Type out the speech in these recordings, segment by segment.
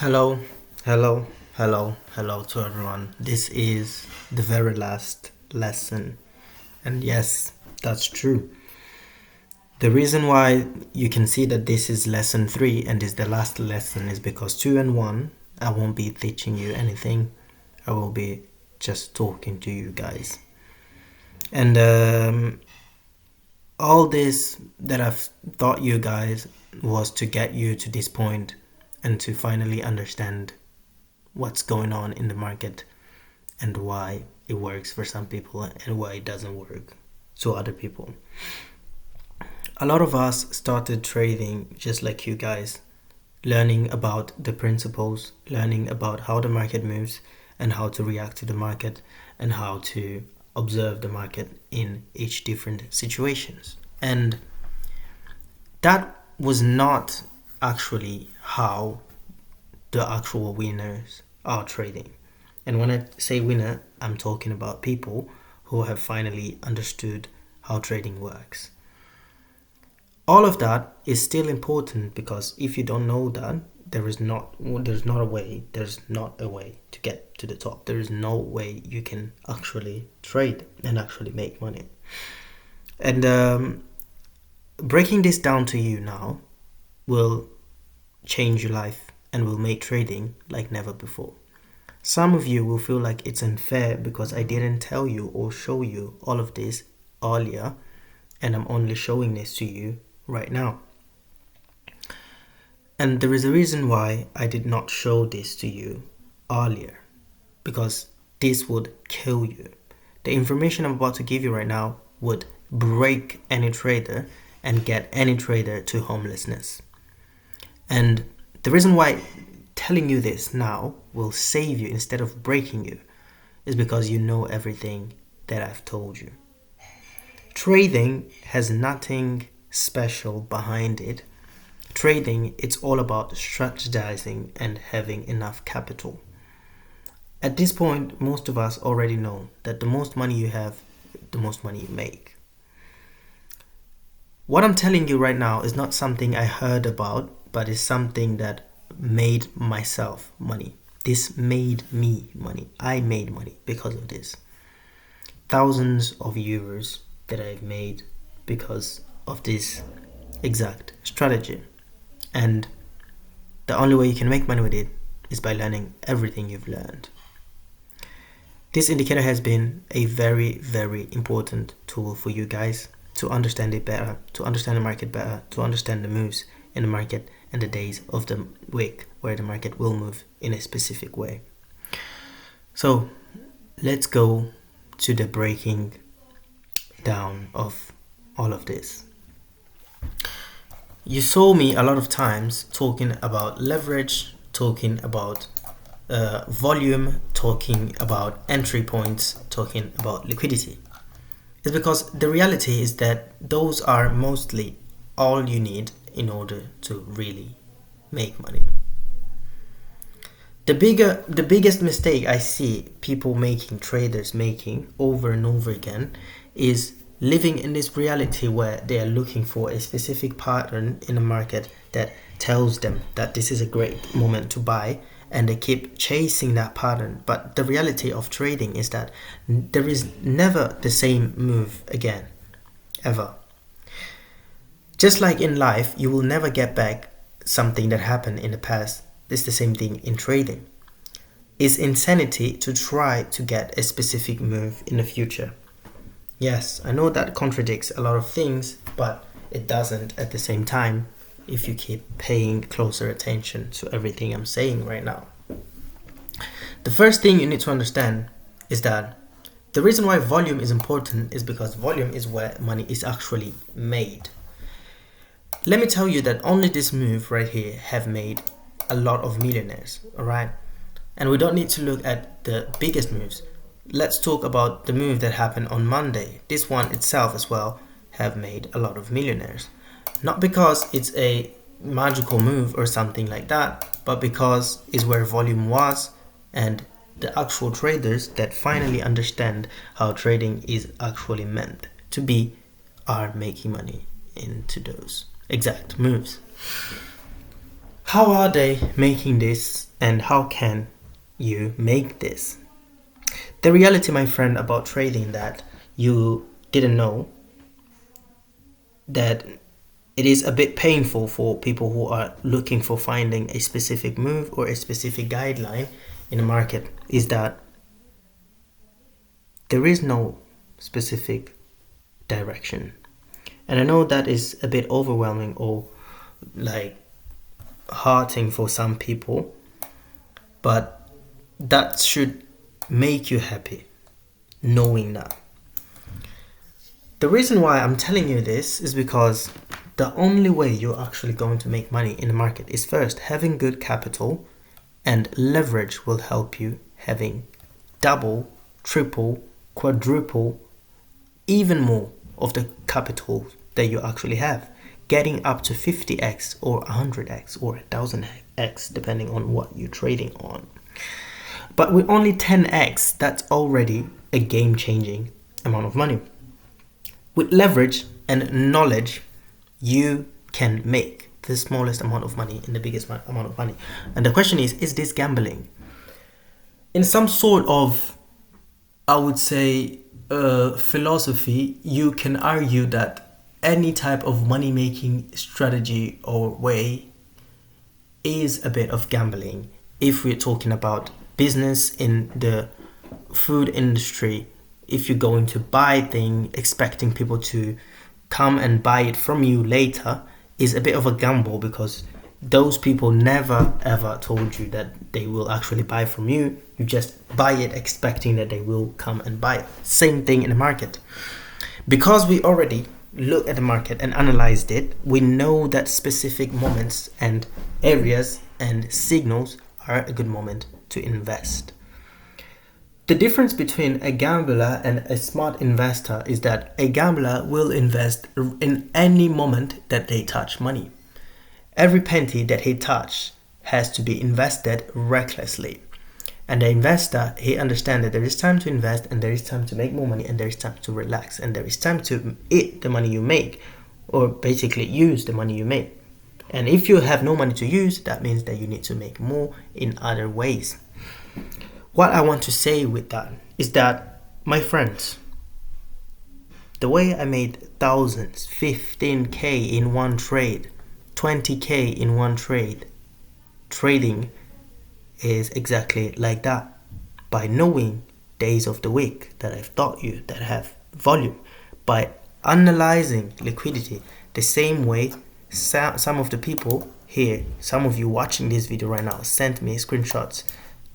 Hello, hello, hello to everyone. This is the very last lesson. And yes, that's true. The reason why you can see that this is lesson 3 and is the last lesson is because 2 and 1, I won't be teaching you anything. I will be just talking to you guys. And all this that I've taught you guys was to get you to this point and to finally understand what's going on in the market and why it works for some people and why it doesn't work to other people. A lot of us started trading just like you guys, learning about the principles, learning about how the market moves and how to react to the market and how to observe the market in each different situations. And that was not actually how the actual winners are trading. And when I say winner, I'm talking about people who have finally understood how trading works. All of that is still important because if you don't know that, there's not a way to get to the top. There is no way you can actually trade and actually make money. And breaking this down to you now will change your life and will make trading like never before. Some of you will feel like it's unfair because I didn't tell you or show you all of this earlier, and I'm only showing this to you right now. And there is a reason why I did not show this to you earlier, because this would kill you. The information I'm about to give you right now would break any trader and get any trader to homelessness. And the reason why telling you this now will save you instead of breaking you is because you know everything that I've told you. Trading has nothing special behind it. Trading, it's all about strategizing and having enough capital. At this point, most of us already know that the most money you have, the most money you make. What I'm telling you right now is not something I heard about, but is something that made myself money. This made me money. I made money because of this. Thousands of euros that I've made because of this exact strategy. And the only way you can make money with it is by learning everything you've learned. This indicator has been a very, very important tool for you guys to understand it better, to understand the market better, to understand the moves in the market and the days of the week where the market will move in a specific way. So let's go to the breaking down of all of this. You saw me a lot of times talking about leverage, talking about volume, talking about entry points, talking about liquidity. It's because the reality is that those are mostly all you need in order to really make money. The biggest mistake I see people making, traders making over and over again, is living in this reality where they are looking for a specific pattern in the market that tells them that this is a great moment to buy, and they keep chasing that pattern. But the reality of trading is that there is never the same move again, ever. Just like in life, you will never get back something that happened in the past. It's the same thing in trading. It's insanity to try to get a specific move in the future. Yes, I know that contradicts a lot of things, but it doesn't at the same time if you keep paying closer attention to everything I'm saying right now. The first thing you need to understand is that the reason why volume is important is because volume is where money is actually made. Let me tell you that only this move right here have made a lot of millionaires, alright? And we don't need to look at the biggest moves. Let's talk about the move that happened on Monday. This one itself as well have made a lot of millionaires. Not because it's a magical move or something like that, but because it's where volume was, and the actual traders that finally understand how trading is actually meant to be are making money into those exact moves. How are they making this, and how can you make this? The reality, my friend, about trading that you didn't know, that it is a bit painful for people who are looking for finding a specific move or a specific guideline in the market, is that there is no specific direction. And I know that is a bit overwhelming or like hearting for some people, but that should make you happy knowing that. The reason why I'm telling you this is because the only way you're actually going to make money in the market is first having good capital, and leverage will help you having double, triple, quadruple, even more of the capital that you actually have, getting up to 50x or 100x or 1000x depending on what you're trading on. But with only 10x, that's already a game-changing amount of money. With leverage and knowledge, you can make the smallest amount of money in the biggest amount of money. And the question is this gambling? In some sort of, I would say, philosophy, you can argue that any type of money-making strategy or way is a bit of gambling. If we're talking about business in the food industry, if you're going to buy things expecting people to come and buy it from you later, is a bit of a gamble, because those people never ever told you that they will actually buy from you. You just buy it expecting that they will come and buy it. Same thing in the market. Because we already looked at the market and analyzed it, we know that specific moments and areas and signals are a good moment to invest. The difference between a gambler and a smart investor is that a gambler will invest in any moment that they touch money. Every penny that he touches has to be invested recklessly. And the investor, he understands that there is time to invest, and there is time to make more money, and there is time to relax, and there is time to eat the money you make, or basically use the money you make. And if you have no money to use, that means that you need to make more in other ways. What I want to say with that is that, my friends, the way I made thousands, 15k in one trade, 20k in one trade, trading is exactly like that. By knowing days of the week that I've taught you that have volume, by analyzing liquidity the same way some of the people here, some of you watching this video right now, sent me screenshots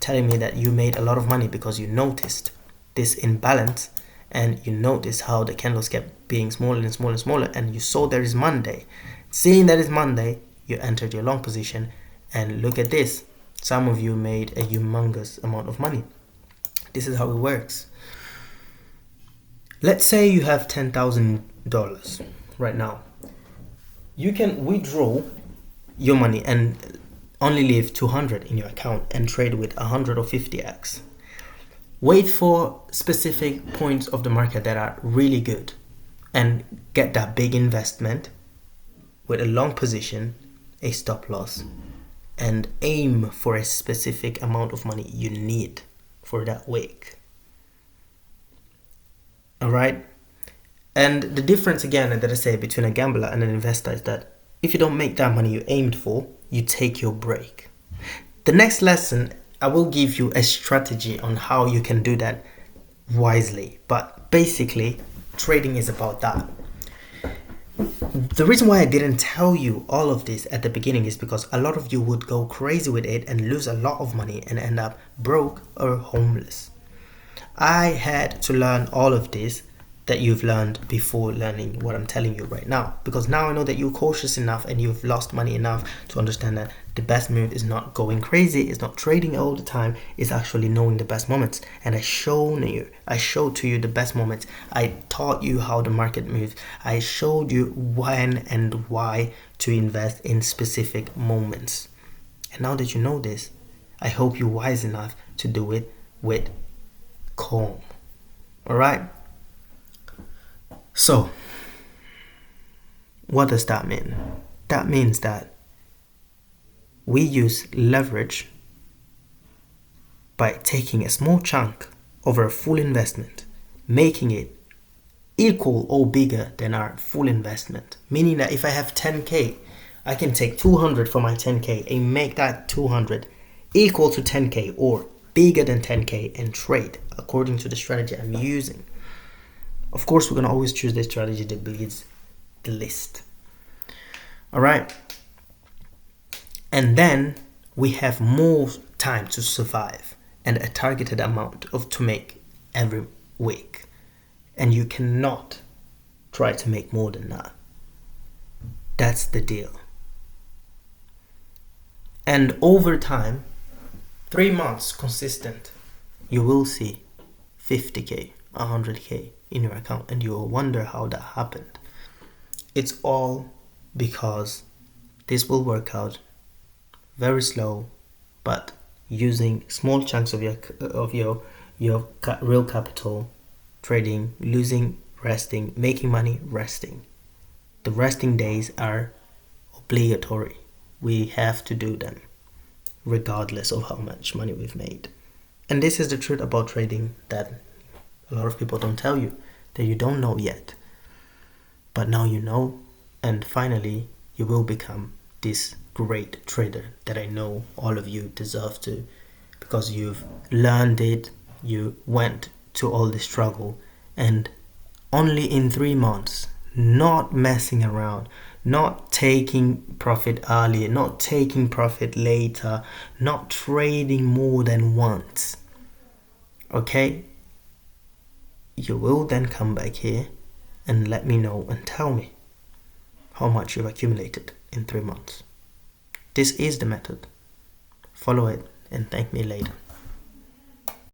telling me that you made a lot of money because you noticed this imbalance, and you noticed how the candles kept being smaller and smaller and smaller, and you saw there is Monday. Seeing that it's Monday, you entered your long position, and look at this. Some of you made a humongous amount of money. This is how it works. Let's say you have $10,000 right now. You can withdraw your money and only leave 200 in your account and trade with 100 or 50x. Wait for specific points of the market that are really good and get that big investment with a long position, a stop loss, and aim for a specific amount of money you need for that week. All right? And the difference again that I say between a gambler and an investor is that if you don't make that money you aimed for, you take your break. The next lesson, I will give you a strategy on how you can do that wisely. But basically, trading is about that. The reason why I didn't tell you all of this at the beginning is because a lot of you would go crazy with it and lose a lot of money and end up broke or homeless. I had to learn all of this that you've learned before learning what I'm telling you right now, because now I know that you're cautious enough and you've lost money enough to understand that the best move is not going crazy, it's not trading all the time, it's actually knowing the best moments. And I showed to you the best moments. I taught you how the market moves. I showed you when and why to invest in specific moments. And now that you know this, I hope you're wise enough to do it with calm. All right? So, what does that mean? That means that we use leverage by taking a small chunk over a full investment, making it equal or bigger than our full investment. Meaning that if I have 10K, I can take 200 for my 10K and make that 200 equal to 10K or bigger than 10K and trade according to the strategy I'm using. Of course, we're going to always choose the strategy that bleeds the least. All right. And then we have more time to survive and a targeted amount to make every week. And you cannot try to make more than that. That's the deal. And over time, 3 months consistent, you will see 50K, 100K in your account, and you will wonder how that happened. It's all because this will work out very slow, but using small chunks of your real capital, trading, losing, resting, making money, resting. The resting days are obligatory. We have to do them regardless of how much money we've made. And this is the truth about trading that a lot of people don't tell you, that you don't know yet. But now you know, and finally you will become this great trader that I know all of you deserve to, because you've learned it, you went to all the struggle, and only in 3 months, not messing around, not taking profit earlier, not taking profit later, not trading more than once, okay? You will then come back here and let me know and tell me how much you've accumulated in 3 months. This is the method. Follow it and thank me later.